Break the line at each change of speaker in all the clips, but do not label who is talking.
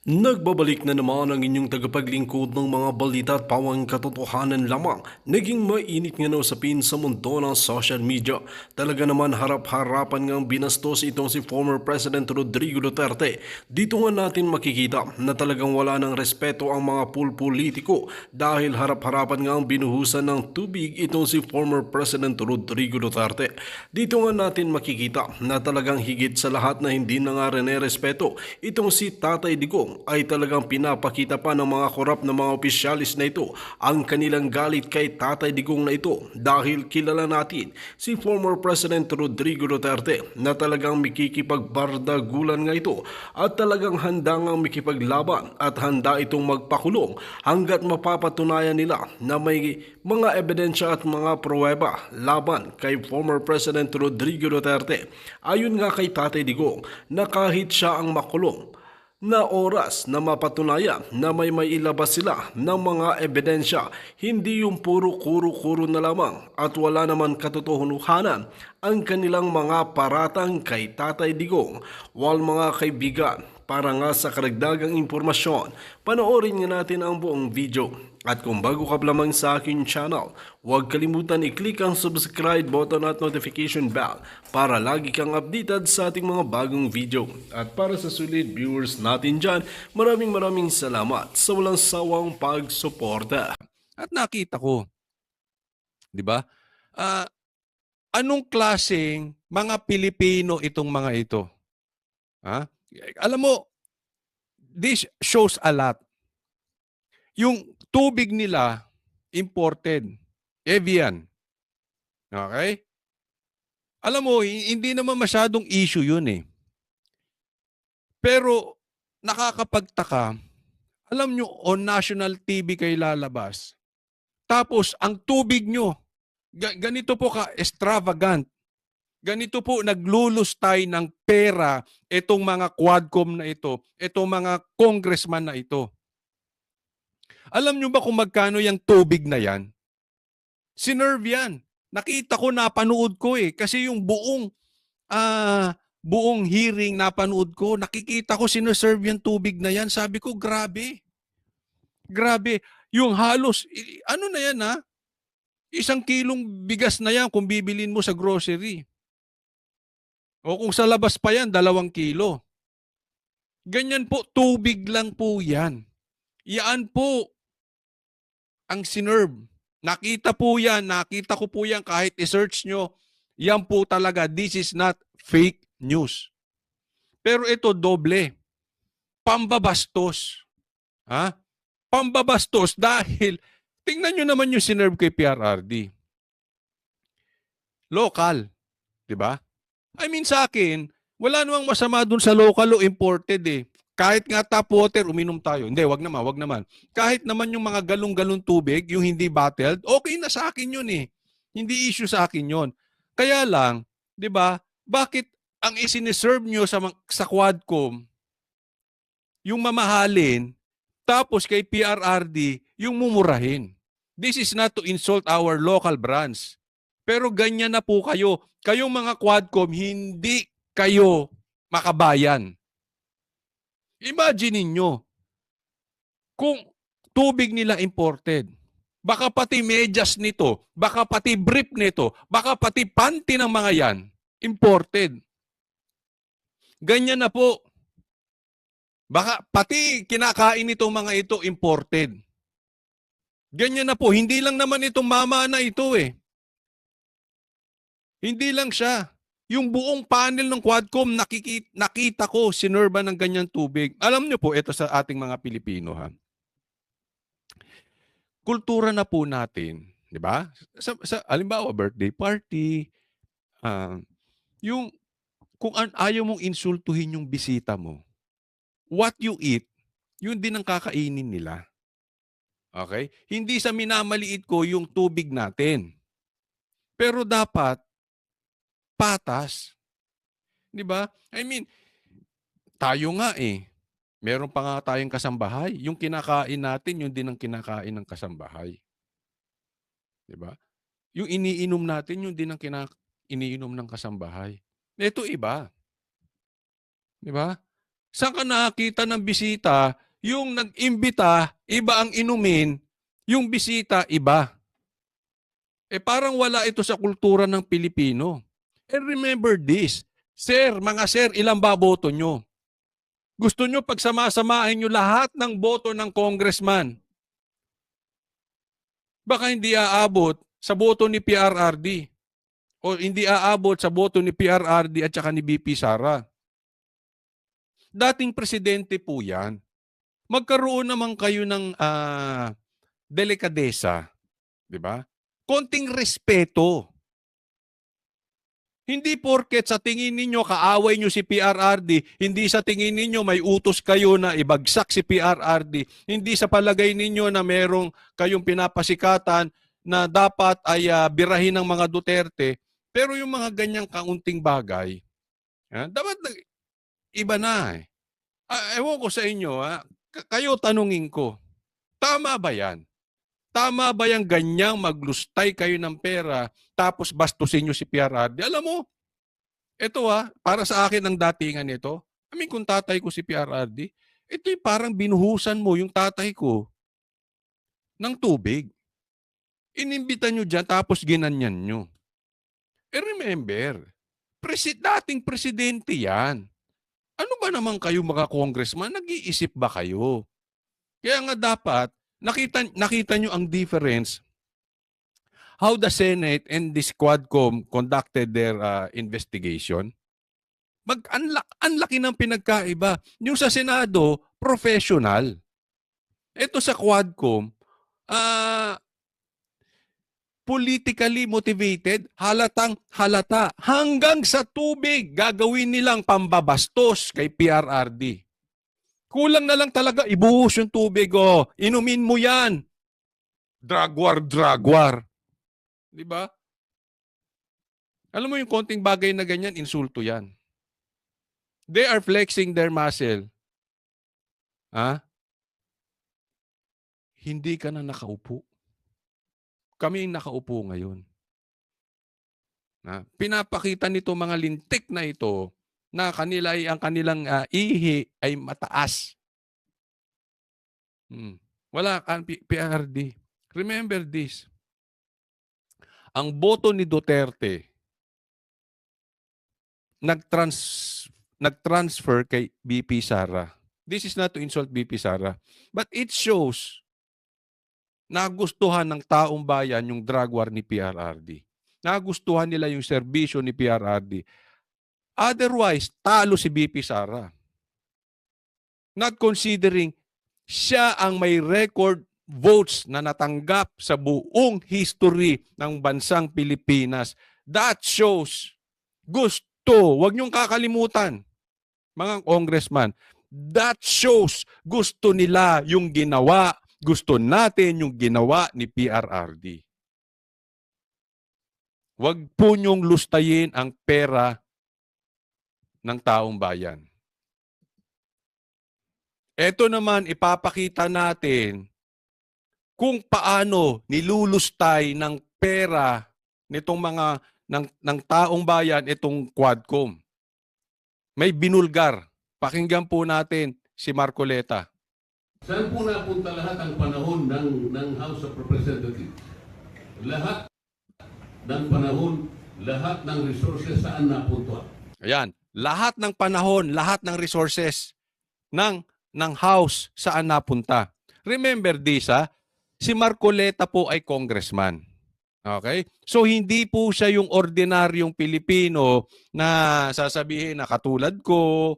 Nagbabalik na naman ang inyong tagapaglingkod ng mga balita at pawang katotohanan lamang. Naging mainit nga na usapin sa mundo ng social media. Talaga naman harap-harapan ngang binastos itong si former President Rodrigo Duterte. Dito nga natin makikita na talagang wala ng respeto ang mga pulpolitiko dahil harap-harapan ngang binuhusan ng tubig itong si former President Rodrigo Duterte. Dito nga natin makikita na talagang higit sa lahat na hindi na nga rin respeto itong si Tatay Digong ay talagang pinapakita pa ng mga korap na mga opisyalis na ito ang kanilang galit kay Tatay Digong na ito dahil kilala natin si former President Rodrigo Duterte na talagang mikikipagbardagulan nga ito at talagang handa nga mikipaglaban at handa itong magpakulong hanggat mapapatunayan nila na may mga ebidensya at mga pruweba laban kay former President Rodrigo Duterte. Ayon nga kay Tatay Digong na kahit siya ang makulong na oras na mapatunayan na may ilabas sila ng mga ebidensya, hindi yung puro kuro-kuro na lamang at wala naman katotohanan ang kanilang mga paratang kay Tatay Digong. While mga kaibigan, para nga sa karagdagang impormasyon, panoorin nga natin ang buong video. At kung bago ka pa lamang sa aking channel, huwag kalimutan i-click ang subscribe button at notification bell para lagi kang updated sa ating mga bagong video. At para sa sulit viewers natin dyan, maraming salamat sa walang sawang pagsuporta.
At nakita ko, 'di ba? Ah, anong klaseng mga Pilipino itong mga ito? Ha? Alam mo, this shows a lot. Yung tubig nila imported, Evian. Okay? Alam mo, hindi naman masyadong issue 'yun eh. Pero nakakapagtaka, alam nyo, on national TV kayo lalabas. Tapos ang tubig nyo, ganito po ka extravagant. Ganito po naglulustay ng pera itong mga quadcom na ito, itong mga congressman na ito. Alam nyo ba kung magkano yung tubig na yan? Sinerve yan. Nakita ko, napanood ko eh. Kasi yung buong hearing napanood ko, nakikita ko sineserve yung tubig na yan. Sabi ko, grabe. Grabe. Yung halos, ano na yan ha? 1 kilong bigas na yan kung bibilin mo sa grocery. O kung sa labas pa yan, 2 kilo. Ganyan po, tubig lang po yan. Yan po ang sinerve. Nakita po yan, nakita ko po yan kahit i-search nyo. Yan po talaga, this is not fake news. Pero ito doble. Pambabastos. Ha? Pambabastos dahil tingnan nyo naman yung sinerve kay PRRD. Local. 'Di ba? I mean sa akin, wala namang masama dun sa local o imported eh. Kahit nga tap water, uminom tayo. Hindi, wag naman, wag naman. Kahit naman yung mga galong-galong tubig, yung hindi bottled, okay na sa akin yun eh. Hindi issue sa akin yun. Kaya lang, di ba, bakit ang isiniserve nyo sa Quadcom, yung mamahalin, tapos kay PRRD, yung mumurahin. This is not to insult our local brands. Pero ganyan na po kayo. Kayong mga Quadcom, hindi kayo makabayan. Imagine ninyo, kung tubig nila imported, baka pati medyas nito, baka pati brief nito, baka pati panty ng mga yan, imported. Ganyan na po. Baka pati kinakain nitong mga ito, imported. Ganyan na po. Hindi lang naman itong mama na ito eh. Hindi lang siya. Yung buong panel ng Quadcom, nakita ko, sinerba ng ganyang tubig. Alam niyo po, ito sa ating mga Pilipino ha. Kultura na po natin, di ba? Halimbawa, birthday party, yung kung ayaw mong insultuhin yung bisita mo, what you eat, yun din ang kakainin nila. Okay? Hindi sa minamaliit ko yung tubig natin. Pero dapat, patas. Di ba? I mean, tayo nga eh. Meron pa nga tayong kasambahay. Yung kinakain natin, yun din ang kinakain ng kasambahay. Di ba? Yung iniinom natin, yun din ang iniinom ng kasambahay. Ito iba. Di ba? Saan ka nakakita ng bisita, yung nag-imbita, iba ang inumin, yung bisita, iba. Parang wala ito sa kultura ng Pilipino. And remember this, sir, mga sir, ilang ba boto nyo? Gusto nyo pagsamasamahin nyo lahat ng boto ng congressman. Baka hindi aabot sa boto ni PRRD o hindi aabot sa boto ni PRRD at saka ni BP Sara. Dating presidente po yan. Magkaroon naman kayo ng delikadesa, di ba? Konting respeto. Hindi porket sa tingin ninyo kaaway nyo si PRRD, hindi sa tingin ninyo may utos kayo na ibagsak si PRRD, hindi sa palagay ninyo na merong kayong pinapasikatan na dapat ay birahin ng mga Duterte, pero yung mga ganyang kaunting bagay, dapat iba na eh. Ewan ko sa inyo, kayo tanungin ko, tama ba yan? Tama ba yung ganyang maglustay kayo ng pera tapos bastusin nyo si PRRD? Alam mo, ito para sa akin ang datingan nito. Kung tatay ko si PRRD, ito yung parang binuhusan mo yung tatay ko ng tubig. Inimbita nyo dyan tapos ginanyan nyo. Remember, dating presidente yan. Ano ba naman kayo mga congressman? Nag-iisip ba kayo? Kaya nga dapat, nakita nyo ang difference how the Senate and the Quadcom conducted their investigation. Ang laki ng pinagkaiba. Yung sa Senado, professional. Ito sa Quadcom, politically motivated, halatang halata. Hanggang sa tubig, gagawin nilang pambabastos kay PRRD. Kulang na lang talaga, ibuhos yung tubig. Inumin mo yan. Dragwar. Di ba? Alam mo yung konting bagay na ganyan, insulto yan. They are flexing their muscle. Hindi ka na nakaupo. Kami yung nakaupo ngayon. Pinapakita nito mga lintik na ito na ang kanilang ihi ay mataas. Wala kang PRD. Remember this. Ang boto ni Duterte nag-transfer kay BP Sara. This is not to insult BP Sara, but it shows nagustuhan ng taong bayan yung drug war ni PRRD. Nagustuhan nila yung serbisyo ni PRRD. Otherwise, talo si BP Sara. Not considering siya ang may record votes na natanggap sa buong history ng bansang Pilipinas. That shows gusto, wag niyong kakalimutan, mga congressman, that shows gusto nila yung ginawa, gusto natin yung ginawa ni PRRD. Wag po niyong lustayin ang pera ng taong bayan. Ito naman, ipapakita natin kung paano nilulustay ng pera nitong mga ng taong bayan itong Quadcom. May binulgar. Pakinggan po natin si Marcoleta.
Saan po napunta lahat ang panahon ng House of Representatives? Lahat ng panahon, lahat ng resources saan napunta?
Ayan, lahat ng panahon, lahat ng resources ng House saan napunta. Remember this, si Marcoleta po ay congressman. Okay? So hindi po siya yung ordinaryong Pilipino na sasabihin na katulad ko,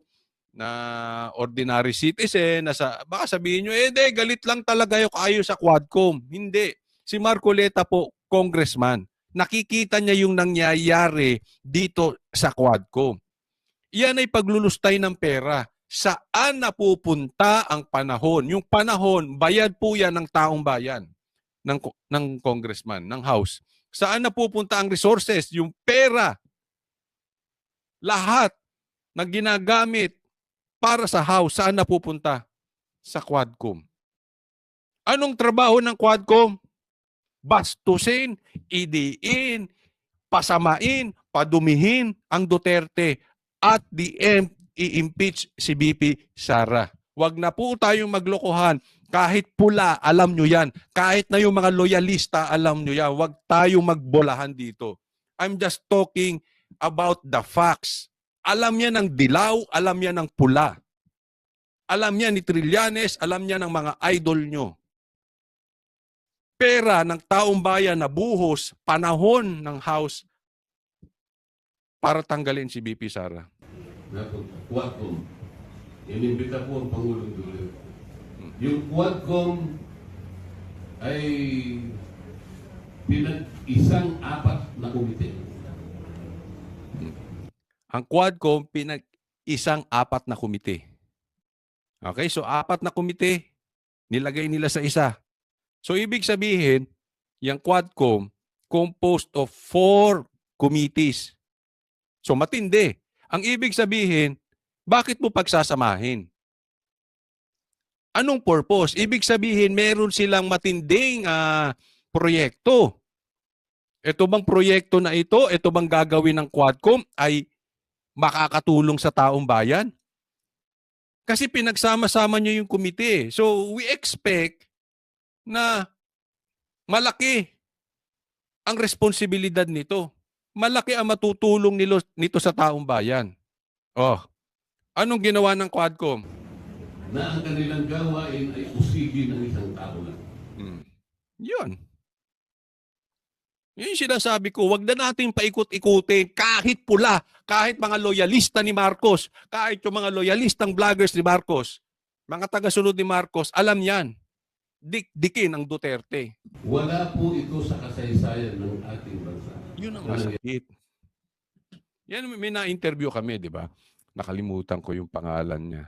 na ordinary citizen, baka sabihin nyo, galit lang talaga yung kayo sa Quadcom. Hindi. Si Marcoleta po, congressman. Nakikita niya yung nangyayari dito sa Quadcom. Yan ay paglulustay ng pera. Saan napupunta ang panahon? Yung panahon, bayad po yan ng taong bayan, ng congressman, ng House. Saan napupunta ang resources? Yung pera. Lahat na ginagamit para sa House, saan napupunta? Sa Quadcom. Anong trabaho ng Quadcom? Bastusin, idiin, pasamain, padumihin ang Duterte. At the end i-impeach si BP Sara. Huwag na po tayong maglokohan. Kahit pula, alam nyo yan. Kahit na yung mga loyalista, alam nyo yan. Huwag tayong magbolahan dito. I'm just talking about the facts. Alam niya ng dilaw, alam niya ng pula. Alam niya ni Trillanes, alam niya ng mga idol nyo. Pera ng taong bayan na buhos, panahon ng House para tanggalin si BP Sara.
Quadcom. Inimbita po ang Pangulong Duterte. Yung Quadcom ay pinag-isang apat na komite.
Ang Quadcom pinag-isang apat na komite. Okay, so apat na komite, nilagay nila sa isa. So ibig sabihin, yung Quadcom composed of 4 committees. So matindi. Ang ibig sabihin, bakit mo pagsasamahin? Anong purpose? Ibig sabihin, meron silang matinding proyekto. Ito bang proyekto na ito bang gagawin ng Quadcom ay makakatulong sa taong bayan? Kasi pinagsama-sama nyo yung komite. So we expect na malaki ang responsibilidad nito. Malaki ang matutulong nito sa taong bayan. Oh, anong ginawa ng Quadcom?
Na ang kanilang gawain ay usigin ng isang tao lang.
Yun. Yun yung sinasabi ko, wag na natin paikot-ikutin kahit pula, kahit mga loyalista ni Marcos, kahit yung mga loyalistang vloggers ni Marcos, mga tagasunod ni Marcos, alam yan. Dikdikin ang Duterte.
Wala po ito sa kasaysayan ng ating bansa.
Yun ang masakit. Yan, may na-interview kami, di ba? Nakalimutan ko yung pangalan niya.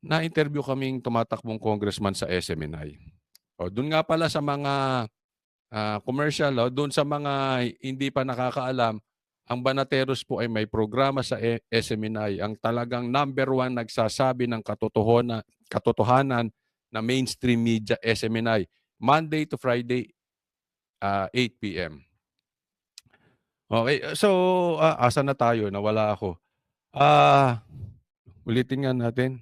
Na-interview kaming tumatakbong congressman sa SMNI. O, doon nga pala sa mga commercial, doon sa mga hindi pa nakakaalam, ang Banateros po ay may programa sa SMNI. Ang talagang #1 nagsasabi ng katotohanan na mainstream media SMNI. Monday to Friday, 8 p.m. Okay, so asa na tayo? Nawala ako. Ulitin nga natin.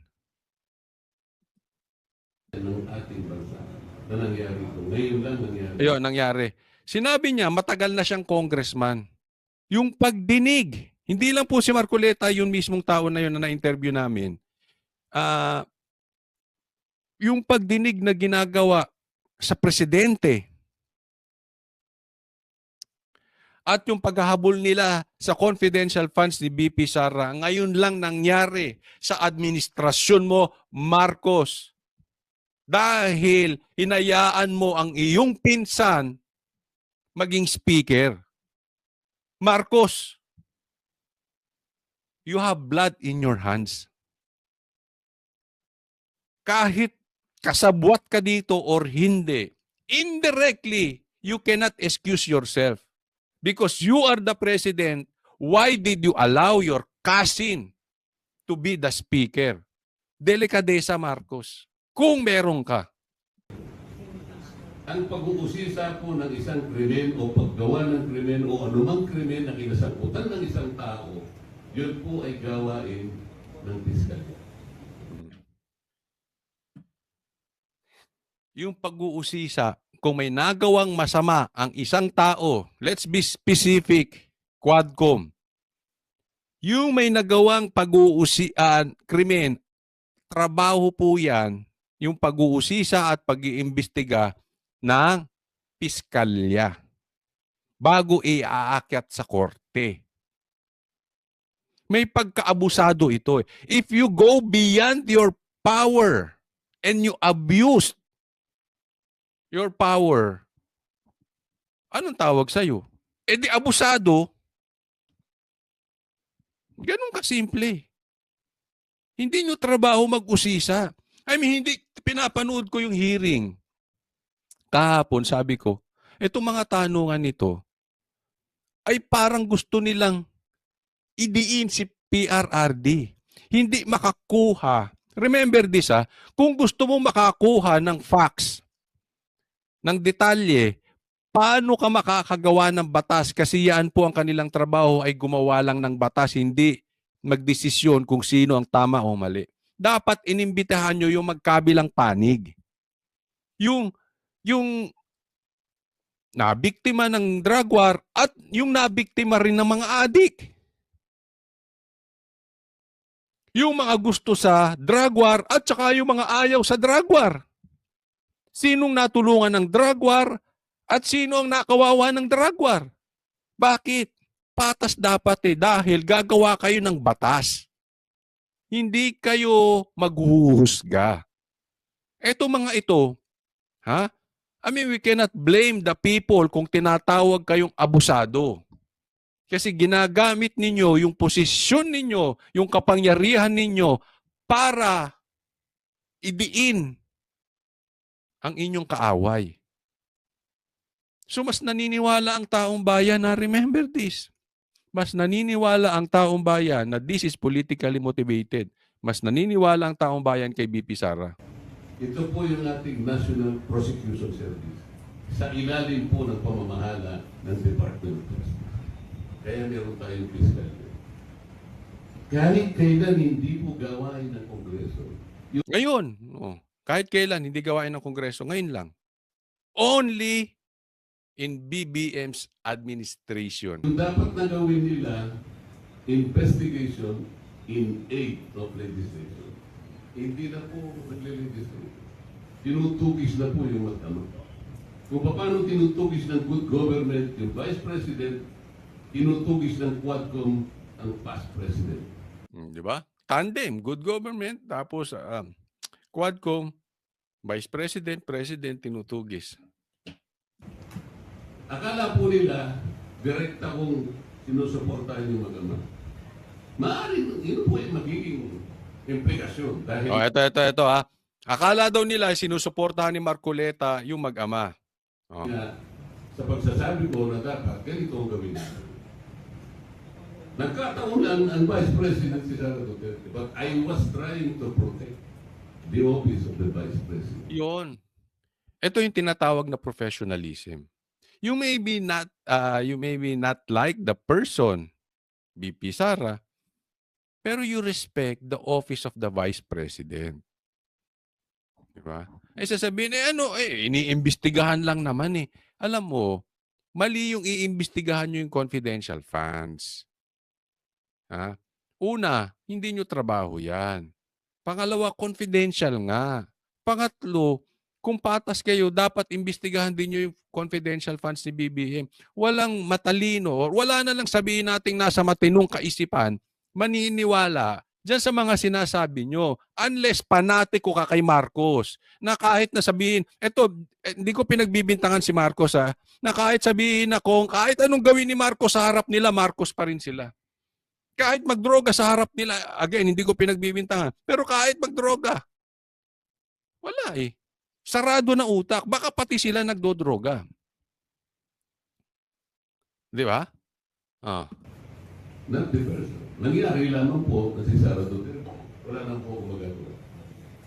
Ng ating bansa na nangyari ito. Ngayon lang nangyari.
Ayun, nangyari. Sinabi niya, matagal na siyang congressman. Yung pagdinig, hindi lang po si Marcoleta, yung mismong tao na yun na na-interview namin. Yung pagdinig na ginagawa sa presidente at yung paghahabol nila sa confidential funds ni BP Sara, ngayon lang nangyari sa administrasyon mo, Marcos. Dahil hinayaan mo ang iyong pinsan maging speaker. Marcos, you have blood in your hands. Kahit kasabwat ka dito or hindi, indirectly, you cannot excuse yourself. Because you are the president, why did you allow your cousin to be the speaker? Delikadesa, Marcos. Kung meron ka.
Ang pag-uusisa po ng isang krimen o paggawa ng krimen o anumang krimen na kinasakutan ng isang tao, yun po ay gawain ng piskalya.
Yung pag-uusisa, kung may nagawang masama ang isang tao, let's be specific, Quadcom. Yung may nagawang krimen, trabaho po yan, yung pag-uusisa at pag-iimbestiga ng piskalya bago iaakyat sa korte. May pagkaabusado ito. If you go beyond your power and you abuse your power, anong tawag sa'yo? Eh di abusado. Ganun kasimple. Hindi nyo trabaho mag-usisa. I mean, hindi pinapanood ko yung hearing. Kahapon, sabi ko, itong mga tanungan nito ay parang gusto nilang idiin si PRRD. Hindi makakuha. Remember this, kung gusto mo makakuha ng facts, ng detalye, paano ka makakagawa ng batas? Kasi yan po ang kanilang trabaho ay gumawa lang ng batas, hindi magdesisyon kung sino ang tama o mali. Dapat inimbitahan nyo yung magkabilang panig. Yung nabiktima ng drug war at yung nabiktima rin ng mga adik. Yung mga gusto sa drug war at saka yung mga ayaw sa drug war. Sinong natulungan ng drug war at sino ang nakawawa ng drug war? Bakit? Patas dapat dahil gagawa kayo ng batas. Hindi kayo maghuhusga. Eto mga ito, ha? I mean, we cannot blame the people kung tinatawag kayong abusado. Kasi ginagamit ninyo yung posisyon ninyo, yung kapangyarihan ninyo para idiin ang inyong kaaway. So mas naniniwala ang taong bayan na remember this. Mas naniniwala ang taong bayan na this is politically motivated. Mas naniniwala ang taong bayan kay BP Sara.
Ito po yung ating National Prosecution Service sa ilalim po ng pamamahala ng Department of Justice. Kaya meron tayong fiscal. Kahit kailan hindi po gawain ng Kongreso.
Ngayon, kahit kailan hindi gawain ng Kongreso, ngayon lang. Only in BBM's administration.
Yung dapat na gawin nila, investigation in aid of legislation. Hindi na po nagle-legislate. Tinutugis na po yung matama. Kung paano tinutugis ng good government yung Vice President, tinutugis ng Quadcom ang past President.
Di ba? Tandem, good government, tapos Quadcom, Vice President, President, tinutugis.
Akala po nila, direkta kong sinusuportahan yung mag-ama. Maaaring, yun po ay magiging implikasyon. Dahil
Ito ha. Akala daw nila sinusuportahan ni Marcoleta yung mag-ama.
sa pagsasabi ko na dapat ganito ang gawin natin. Nagkataon ang Vice President si Sara Duterte, but I was trying to protect the office of the Vice President.
Yun. Ito yung tinatawag na professionalism. You may be not like the person, BP Sara, pero you respect the office of the Vice President. Diba? Sasabihin, iniimbestigahan lang naman eh. Alam mo, mali yung iimbestigahan nyo yung confidential funds. Ha? Una, hindi nyo trabaho yan. Pangalawa, confidential nga. Pangatlo, kung patas kayo, dapat imbestigahan din nyo yung confidential funds ni BBM. Walang matalino, or wala na lang sabihin nating nasa matinong kaisipan, maniniwala diyan sa mga sinasabi nyo, unless panatiko ka kay Marcos, na kahit na sabihin, hindi ko pinagbibintangan si Marcos na kahit sabihin na kahit anong gawin ni Marcos sa harap nila, Marcos pa rin sila. Kahit magdroga sa harap nila, again, hindi ko pinagbibintangan, pero kahit magdroga, wala eh. Sarado na utak, baka pati sila nagdodroga. Di ba?
Not the person. Nangyari lamang po na si Sara Duterte. Wala nang po magagawa.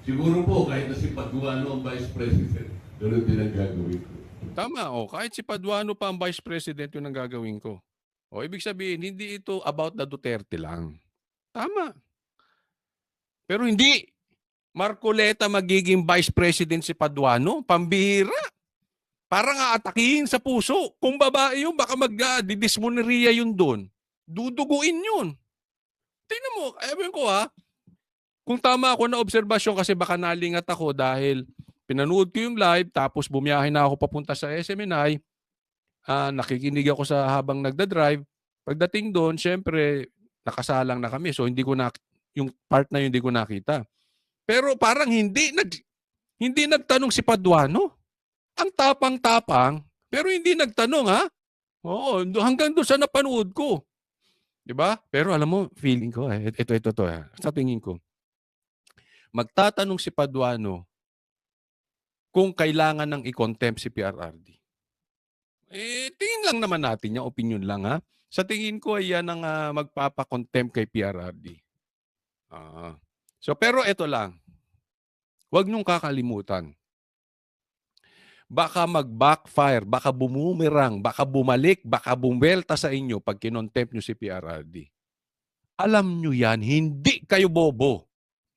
Siguro po kahit na si Paduano ang Vice President, ganun din ang gagawin ko.
Tama, kahit si Paduano pa ang Vice President yun ang gagawin ko. Ibig sabihin, hindi ito about the Duterte lang. Tama. Pero hindi. Marcoleta magiging Vice President si Paduano, pambihira. Parang aatakihin sa puso. Kung babae yun, baka magdidismoneriya yun doon. Duduguin yun. Tingnan mo, ewan ko kung tama ako na obserbasyon kasi baka nalingat ako dahil pinanood ko yung live tapos bumiyahe na ako papunta sa SMNI. Nakikinig ako sa habang nagda-drive. Pagdating doon, syempre, nakasalang na kami. So, yung part na yun hindi ko nakita. Pero parang hindi nagtanong si Paduano. Ang tapang-tapang, pero hindi nagtanong Oo, hanggang doon sa napanood ko. 'Di ba? Pero alam mo, feeling ko ito sa tingin ko. Magtatanong si Paduano kung kailangan ng i-contempt si PRRD. Tingin lang naman natin yung opinion lang Sa tingin ko ay yan ang magpapa-contempt kay PRRD. So pero ito lang. Huwag niyong kakalimutan. Baka mag-backfire, baka bumumerang, baka bumalik, baka bumwelta sa inyo pag kinontempt nyo si PRRD. Alam nyo yan, hindi kayo bobo.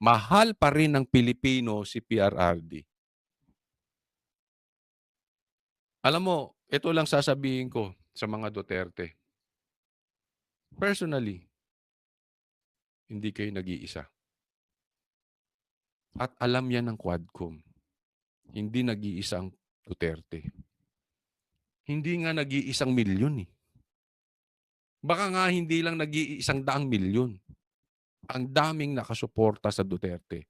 Mahal pa rin ng Pilipino si PRRD. Alam mo, ito lang sasabihin ko sa mga Duterte. Personally, hindi kayo nag-iisa. At alam yan ng Quadcom. Hindi nag-iisang Duterte. Hindi nga nag-iisang milyon eh. Baka nga hindi lang nag-iisang daang milyon. Ang daming nakasuporta sa Duterte.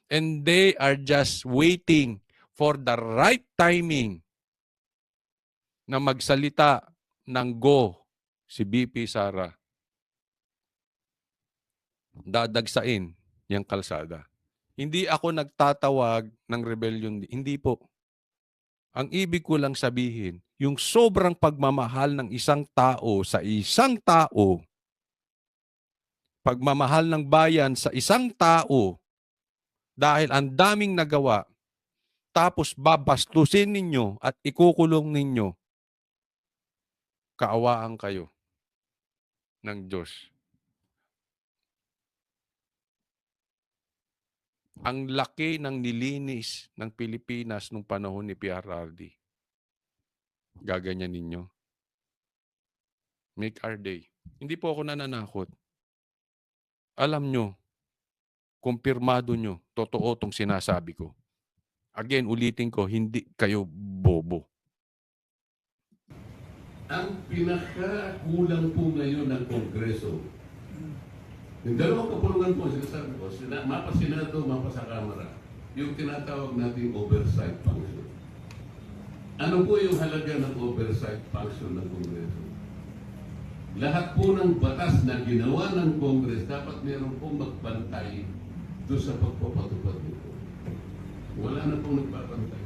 And they are just waiting for the right timing na magsalita ng go si BP Sara. Dadagsain yung kalsada. Hindi ako nagtatawag ng rebellion. Hindi po. Ang ibig ko lang sabihin, yung sobrang pagmamahal ng isang tao sa isang tao, pagmamahal ng bayan sa isang tao, dahil ang daming nagawa, tapos babastusin ninyo at ikukulong ninyo, kaawaan kayo ng Diyos. Ang laki ng nilinis ng Pilipinas nung panahon ni PRRD. Gaganyan ninyo. Make our day. Hindi po ako nananakot. Alam nyo, kumpirmado nyo, totoo itong sinasabi ko. Again, ulitin ko, hindi kayo bobo.
Ang pinakakulang po ngayon ng Kongreso, yung dalawang kapulungan po, sinasabi ko, mapa Senado, mapa sa Kamara, yung tinatawag nating oversight function. Ano po yung halaga ng oversight function ng Kongreso? Lahat po ng batas na ginawa ng Congress, dapat meron pong magbantay doon sa pagpapatupad nito. Wala na pong nagbabantay.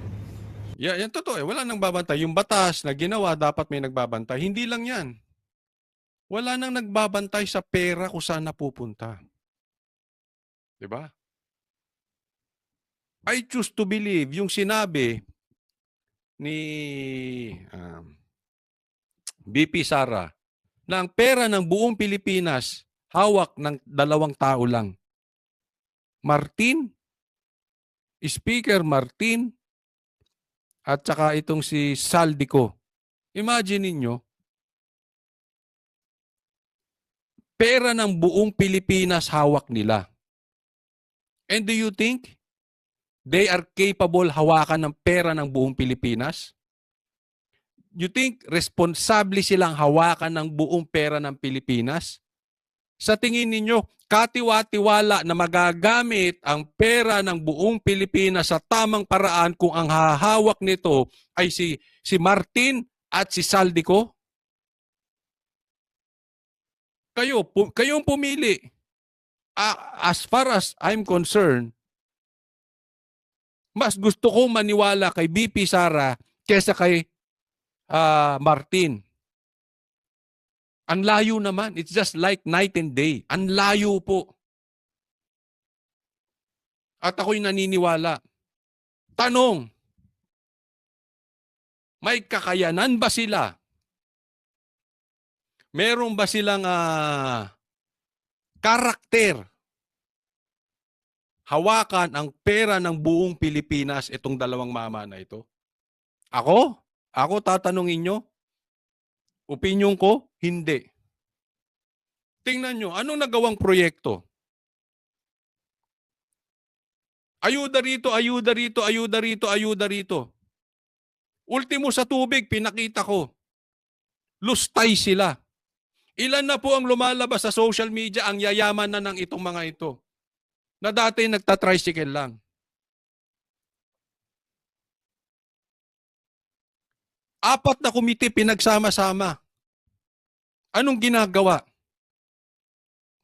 Yan totoo eh. Wala nang babantay. Yung batas na ginawa, dapat may nagbabantay. Hindi lang yan. Wala nang nagbabantay sa pera kung saan napupunta. Diba? I choose to believe yung sinabi ni BP Sara na ang pera ng buong Pilipinas hawak ng dalawang tao lang. Martin, Speaker Martin, at saka itong si Saldico. Imagine ninyo, pera ng buong Pilipinas hawak nila. And do you think they are capable hawakan ng pera ng buong Pilipinas? You think responsable silang hawakan ng buong pera ng Pilipinas? Sa tingin ninyo, katiwa-tiwala na magagamit ang pera ng buong Pilipinas sa tamang paraan kung ang hahawak nito ay si Martin at si Saldico? Kayong pumili. As far as I'm concerned, mas gusto kong maniwala kay BP Sara kesa kay Martin. Ang layo naman. It's just like night and day. Ang layo po. At ako'y naniniwala. Tanong, may kakayanan ba sila? Meron ba silang karakter? Hawakan ang pera ng buong Pilipinas itong dalawang mama na ito? Ako tatanungin nyo? Opinyon ko, hindi. Tingnan nyo, anong nagawang proyekto? Ayuda rito, ayuda rito, ayuda rito, ayuda rito. Ultimo sa tubig, pinakita ko. Lustay sila. Ilan na po ang lumalabas sa social media ang yayaman na ng itong mga ito? Na dati nagtatricycle lang. Apat na komite pinagsama-sama. Anong ginagawa?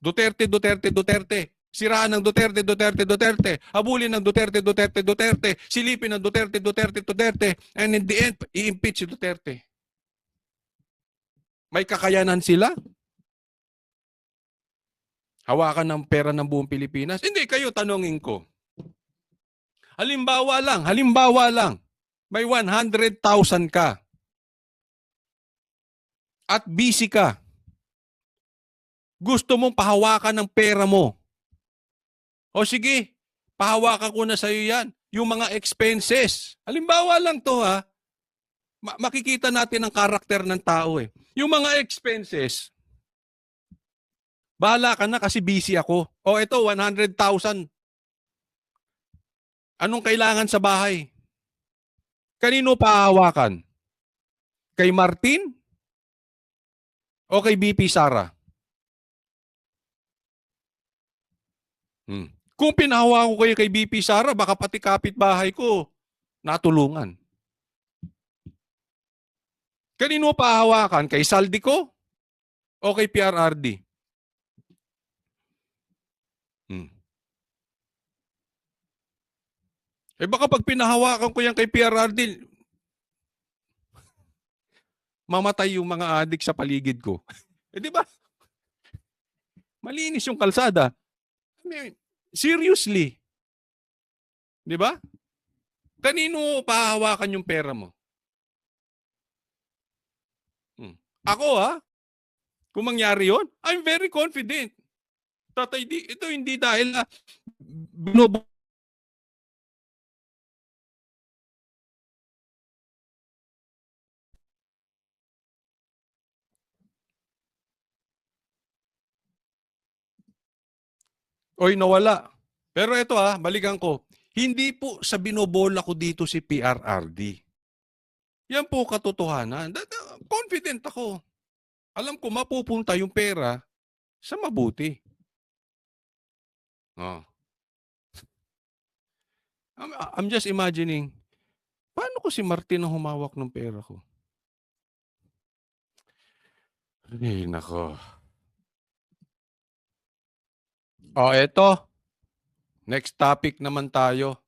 Duterte, Duterte, Duterte. Siraan ng Duterte, Duterte, Duterte. Habulin ng Duterte, Duterte, Duterte. Silipin ng Duterte, Duterte, Duterte. And in the end, i-impeach si Duterte. May kakayanan sila? Hawakan ng pera ng buong Pilipinas? Hindi, kayo tanongin ko. Halimbawa lang, may 100,000 ka. At busy ka. Gusto mong pahawakan ng pera mo. O sige, pahawakan ko na sa'yo yan. Yung mga expenses. Halimbawa lang to ha. Makikita natin ang karakter ng tao eh. Yung mga expenses, bahala ka na kasi busy ako. O ito, 100,000. Anong kailangan sa bahay? Kanino pahawakan? Kay Martin? O kay BP Sara? Kung pinahawa ko kayo kay BP Sara, baka pati kapitbahay ko natulungan. Kanino pahawakan? Kay Saldico? O kay PRRD? Eh baka pag pinahawakan ko yan kay PRRD, mamatay yung mga adik sa paligid ko. Eh di ba? Malinis yung kalsada. I mean, seriously. Di ba? Kanino pahawakan yung pera mo? Ako kung mangyari yon, I'm very confident. Tatay, ito hindi dahil oy nawala. Pero ito balikan ko. Hindi po sa binobola ko dito si PRRD. Yan po katotohanan. Confident ako. Alam ko mapupunta yung pera sa mabuti. I'm just imagining, paano ko si Martin ang humawak ng pera ko? Ay, nako. Eto. Next topic naman tayo.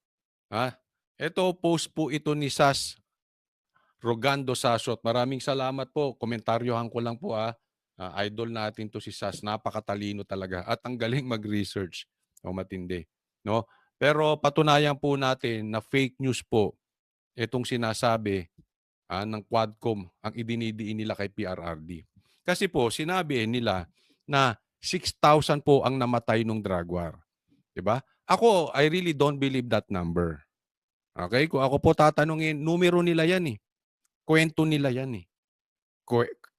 Ito, post po ito ni Sas Rogando Sasot. Maraming salamat po. Komentaryohan ko lang po idol natin to si Sas. Napakatalino talaga. At ang galing mag-research. Matindi. No? Pero patunayan po natin na fake news po itong sinasabi ng Quadcom ang idinidiin nila kay PRRD. Kasi po, sinabi nila na 6,000 po ang namatay nung drug war. Diba? Ako, I really don't believe that number. Okay? Kung ako po tatanungin, numero nila yan eh. Kwento nila yan eh.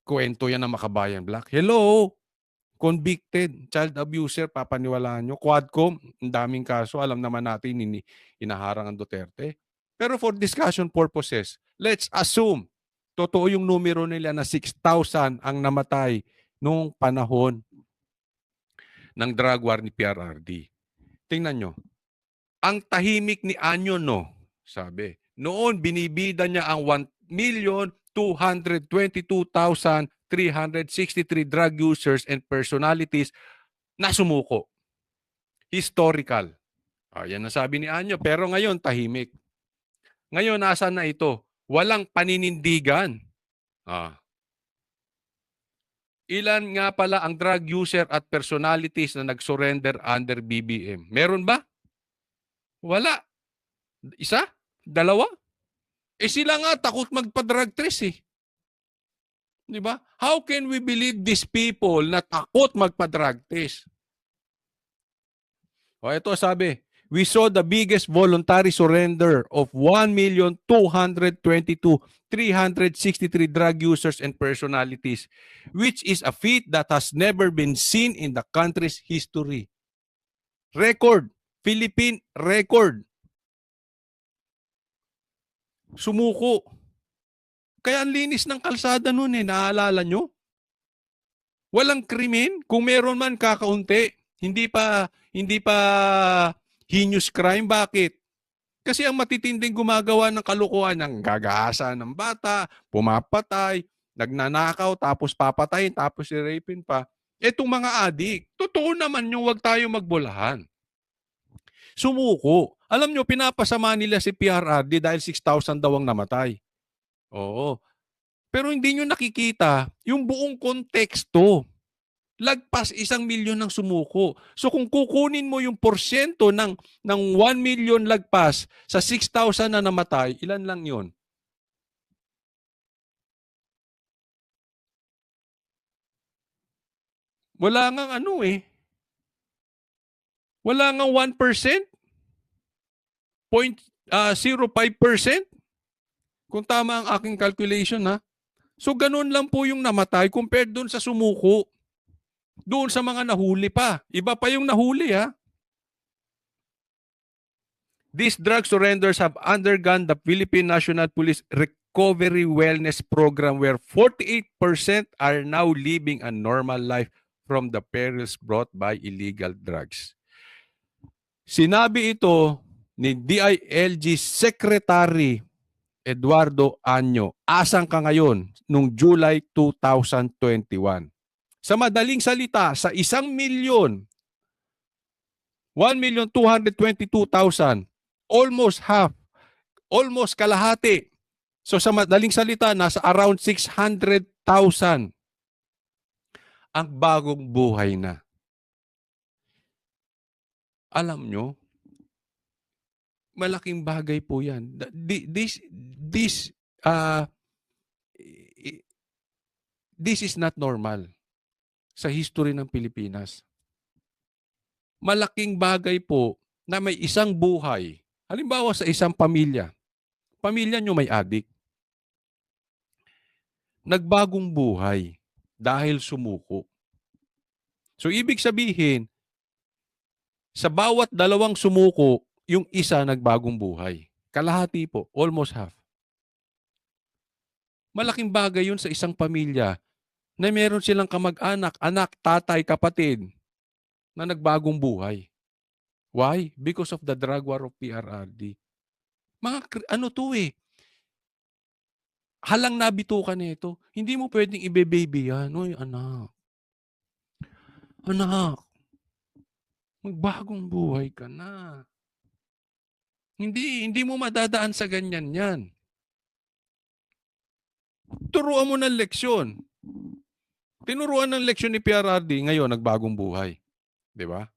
Kwento yan ng Makabayan Black. Hello! Convicted child abuser, papaniwalaan nyo. Quadcom, ang daming kaso. Alam naman natin, inaharang ang Duterte. Pero for discussion purposes, let's assume totoo yung numero nila na 6,000 ang namatay nung panahon ng drug war ni PRRD. Tingnan nyo. Ang tahimik ni Anyon, sabi, noon binibida niya ang 1,222,363 drug users and personalities na sumuko. Historical. Yan ang sabi ni Anyo. Pero ngayon, tahimik. Ngayon, nasa na ito? Walang paninindigan. Ilan nga pala ang drug user at personalities na nag-surrender under BBM? Meron ba? Wala. Isa? Dalawa? Sila nga takot magpa-drug trace eh. Di ba? How can we believe these people na takot magpa-drug test? Ito sabi, we saw the biggest voluntary surrender of 1,222,363 drug users and personalities, which is a feat that has never been seen in the country's history. Record. Philippine record. Sumuko. Kaya ang linis ng kalsada noon naalala nyo? Walang krimen. Kung meron man kakaunti, hindi pa heinous crime. Bakit? Kasi ang matitinding gumagawa ng kalokohan ng gagahasa ng bata, pumapatay, nagnanakaw, tapos papatayin, tapos i-rapein pa. Etong mga adik, totoo naman yung wag tayo magbulahan. Sumuko. Alam nyo, pinapasama nila si PRRD dahil 6,000 daw ang namatay. Oo. Pero hindi nyo nakikita yung buong konteksto. Lagpas 1,000,000 ng sumuko. So kung kukunin mo yung porsyento ng 1,000,000 lagpas sa 6,000 na namatay, ilan lang yun? Wala ngang ano eh. Wala ngang 1%, 0.05%, kung tama ang aking calculation ha. So ganun lang po yung namatay compared doon sa sumuko. Doon sa mga nahuli pa. Iba pa yung nahuli ha. These drug surrenders have undergone the Philippine National Police Recovery Wellness Program where 48% are now living a normal life from the perils brought by illegal drugs. Sinabi ito ni DILG Secretary Eduardo Anyo. Asan ka ngayon? Nung July 2021. Sa madaling salita, sa 1,222,000, almost half, almost kalahati. So sa madaling salita, nasa around 600,000 ang bagong buhay na. Alam nyo, malaking bagay po yan. This is not normal sa history ng Pilipinas. Malaking bagay po na may isang buhay. Halimbawa sa isang pamilya. Pamilya nyo may adik. Nagbagong buhay dahil sumuko. So ibig sabihin, sa bawat dalawang sumuko, yung isa nagbagong buhay. Kalahati po, almost half. Malaking bagay yun sa isang pamilya na meron silang kamag-anak, anak, tatay, kapatid na nagbagong buhay. Why? Because of the drug war of PRRD. Ano to eh? Halang nabitukan nito. Hindi mo pwedeng ibe-baby yan. Uy, anak. Anak. Magbagong buhay ka na. Hindi mo madadaan sa ganyan yan. Turuan mo ng leksyon. Tinuruan ng leksyon ni PRRD, ngayon nagbagong buhay. Di ba?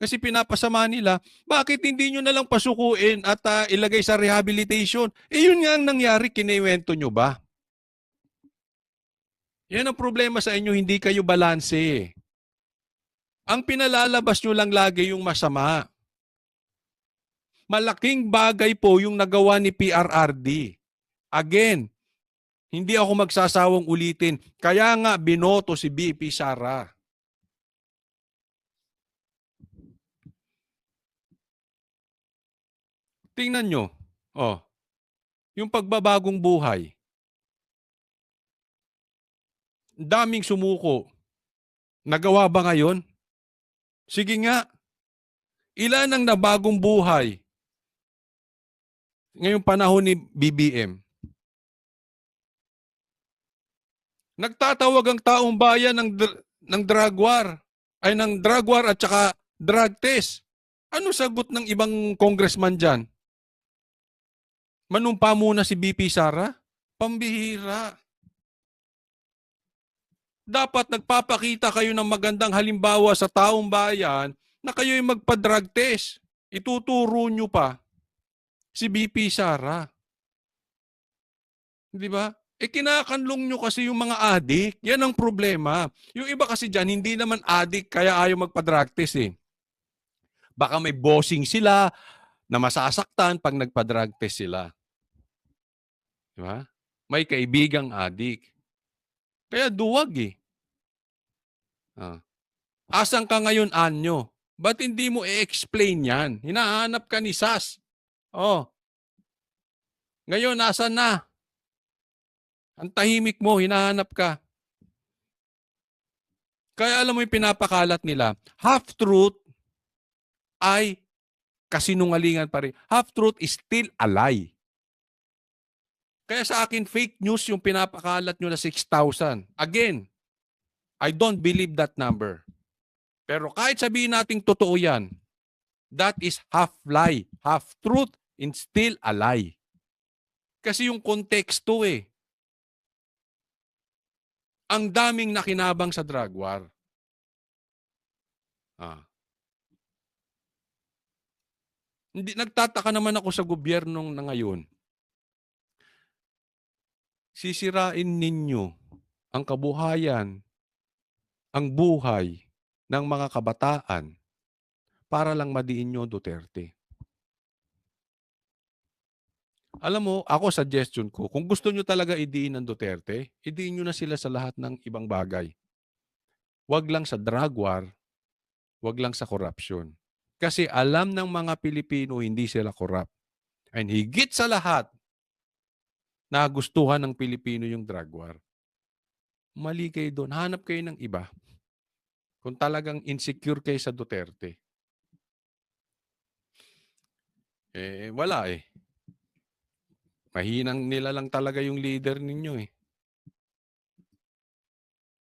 Kasi pinapasama nila, bakit hindi nyo nalang pasukuin at ilagay sa rehabilitation? Eh yun nga ang nangyari, kiniwento nyo ba? Yan ang problema sa inyo, hindi kayo balanse. Ang pinalalabas nyo lang lagi yung masama. Malaking bagay po yung nagawa ni PRRD. Again, hindi ako magsasawang ulitin. Kaya nga binoto si BP Sara. Tingnan nyo. Oh, yung pagbabagong buhay. Daming sumuko. Nagawa ba ngayon? Sige nga. Ilan ang nabagong buhay ngayong panahon ni BBM? Nagtatawag ang taong bayan ng drug war, ay ng drug war at saka drug test. Ano sagot ng ibang congressman dyan? Manumpa muna si BP Sara? Pambihira. Dapat nagpapakita kayo ng magandang halimbawa sa taong bayan na kayo'y magpa-drug test. Ituturo nyo pa si BP Sara. Di ba? Eh kinakanlong nyo kasi yung mga adik. Yan ang problema. Yung iba kasi dyan, hindi naman adik kaya ayaw magpa-drug test eh. Baka may bossing sila na masasaktan pag nagpa-drug test sila. Di ba? May kaibigang adik. Kaya duwag eh. Asan ka ngayon, Anyo? Ba't hindi mo i-explain yan? Hinahanap ka ni SAS. Oh. Ngayon, asan na? Ang tahimik mo, hinahanap ka. Kaya alam mo yung pinapakalat nila, half-truth ay kasinungalingan pa rin. Half-truth is still a lie. Kaya sa akin, fake news yung pinapakalat nyo na 6,000. Again, I don't believe that number. Pero kahit sabihin nating totoo yan, that is half-lie, half-truth, and still a lie. Kasi yung konteksto eh. Ang daming nakinabang sa drug war. Hindi, nagtataka naman ako sa gobyernong na ngayon. Sisirain ninyo ang kabuhayan ang buhay ng mga kabataan para lang madiin nyo Duterte. Alam mo, ako suggestion ko, kung gusto nyo talaga idiin ng Duterte, idiin nyo na sila sa lahat ng ibang bagay. Wag lang sa drug war, wag lang sa corruption. Kasi alam ng mga Pilipino hindi sila corrupt. And higit sa lahat, nagustuhan ng Pilipino yung drug war. Mali kayo doon. Hanap kayo ng iba. Kung talagang insecure kayo sa Duterte. Wala eh. Mahinang nila lang talaga yung leader ninyo eh.